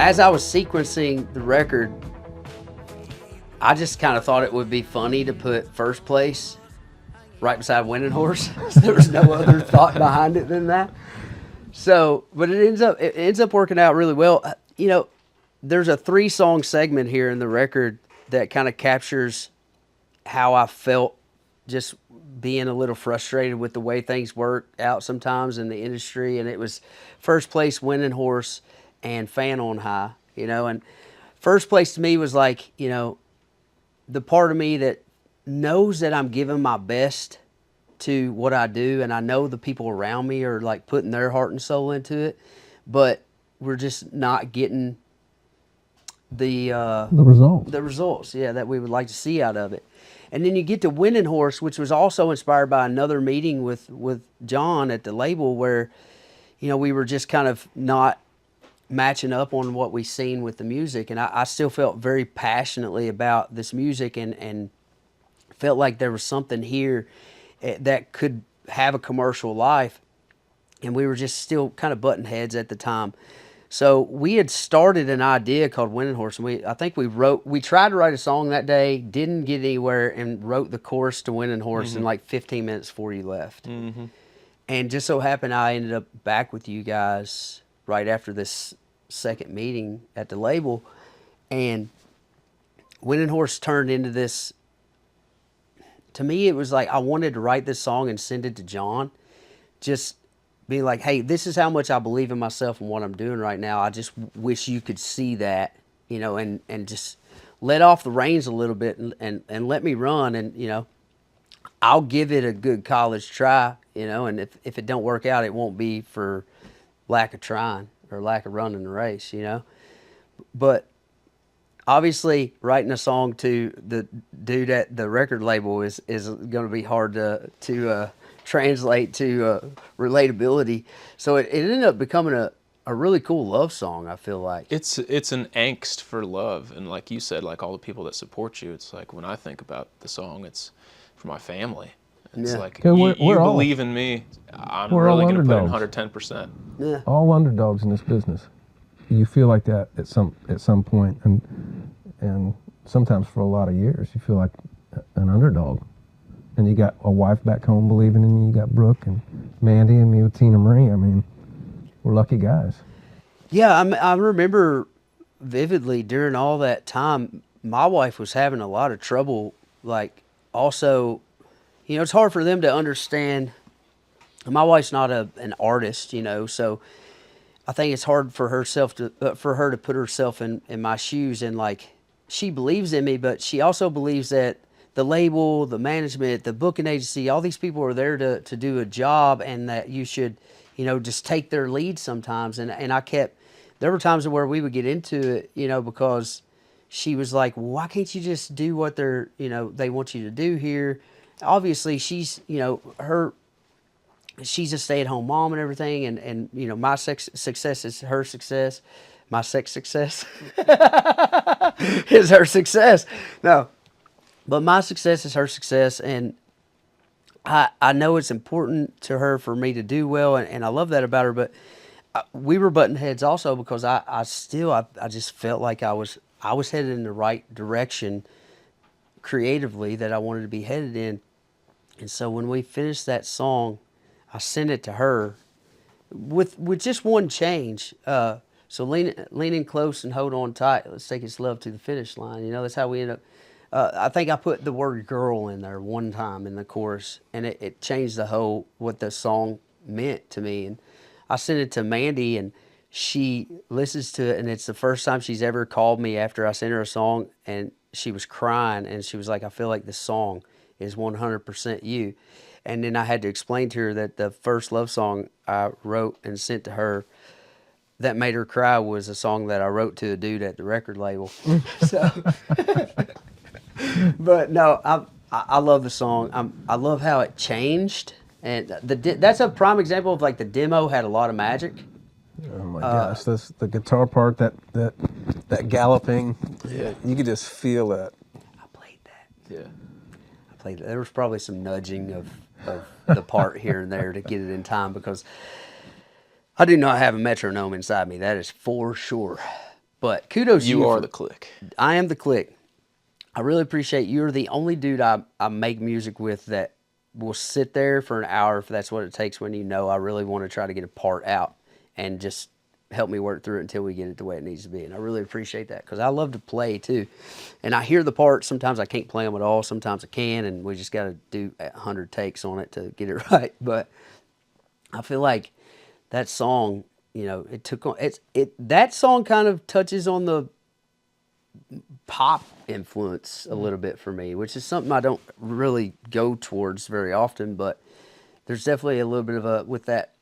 as I was sequencing the record, I just kind of thought it would be funny to put First Place right beside Winning Horse. There was no other thought behind it than that. So, but it ends up working out really well. There's a 3-song segment here in the record that kind of captures how I felt just being a little frustrated with the way things work out sometimes in the industry. And it was First Place, Winning Horse, and Fan on High, and First Place to me was like, the part of me that knows that I'm giving my best to what I do, and I know the people around me are like putting their heart and soul into it, but we're just not getting the results, that we would like to see out of it. And then you get to Winning Horse, which was also inspired by another meeting with John at the label where, we were just kind of not matching up on what we seen with the music. And I still felt very passionately about this music and felt like there was something here that could have a commercial life. And we were just still kind of butting heads at the time. So we had started an idea called Winning Horse, and we tried to write a song that day, didn't get anywhere, and wrote the chorus to Winning Horse in like 15 minutes before you left. Mm-hmm. And just so happened I ended up back with you guys right after this second meeting at the label, and Winning Horse turned into this. To me, it was like I wanted to write this song and send it to John, just being like, hey, this is how much I believe in myself and what I'm doing right now. I just wish you could see that, and just let off the reins a little bit and let me run. And, I'll give it a good college try, and if it don't work out, it won't be for lack of trying or lack of running the race, But obviously writing a song to the dude at the record label is going to be hard to translate to relatability. So it ended up becoming a really cool love song, I feel like. It's an angst for love, and like you said, like all the people that support you, it's like when I think about the song, it's for my family. It's like, you believe in me, I'm really going to put in 110%. Yeah. All underdogs in this business. You feel like that at some point, and sometimes for a lot of years, you feel like an underdog. And you got a wife back home believing in you. You got Brooke and Mandy and me with Tina Marie. I mean, we're lucky guys. Yeah, I remember vividly during all that time, my wife was having a lot of trouble. Like, also, it's hard for them to understand. My wife's not an artist, so I think it's hard for her to put herself in my shoes. And like, she believes in me, but she also believes that the label, the management, the booking agency, all these people are there to do a job, and that you should, just take their lead sometimes. And there were times where we would get into it, because she was like, well, why can't you just do what they want you to do here? Obviously she's, she's a stay-at-home mom and everything. And my success is her success. My sex success is her success. No. But my success is her success, and I know it's important to her for me to do well, and I love that about her. But we were butting heads also because I just felt like I was headed in the right direction creatively that I wanted to be headed in. And so when we finished that song, I sent it to her with just one change. So lean in close and hold on tight. Let's take this love to the finish line. That's how we end up. I think I put the word girl in there one time in the chorus, and it changed what the song meant to me. And I sent it to Mandy, and she listens to it, and it's the first time she's ever called me after I sent her a song, and she was crying, and she was like, I feel like this song is 100% you. And then I had to explain to her that the first love song I wrote and sent to her that made her cry was a song that I wrote to a dude at the record label. So... But no, I love the song. I love how it changed, and that's a prime example of like the demo had a lot of magic. Oh my gosh, that's the guitar part, that galloping. Yeah, you could just feel it. I played that. Yeah, I played that. There was probably some nudging of the part here and there to get it in time, because I do not have a metronome inside me. That is for sure. But kudos to you. You are the click. I am the click. I really appreciate you're the only dude I make music with that will sit there for an hour if that's what it takes when you know I really want to try to get a part out and just help me work through it until we get it the way it needs to be. And I really appreciate that because I love to play too. And I hear the parts. Sometimes I can't play them at all. Sometimes I can, and we just got to do 100 takes on it to get it right. But I feel like that song, you know, that song kind of touches on the pop influence a little bit for me, which is something I don't really go towards very often, but there's definitely a little bit of with that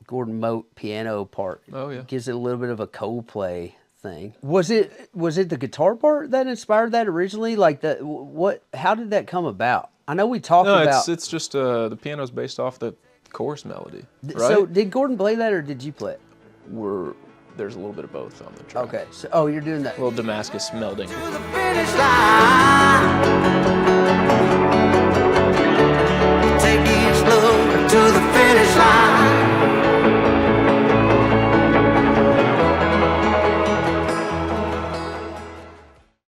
Gordon Mote piano part. Oh yeah. Gives it a little bit of a Coldplay thing. Was it the guitar part that inspired that originally? Like how did that come about? I know we talked about... No, it's just the piano's based off the chorus melody, right? So did Gordon play that or did you play it? There's a little bit of both on the track. Okay, so you're doing that. A little Damascus melding. To the finish line.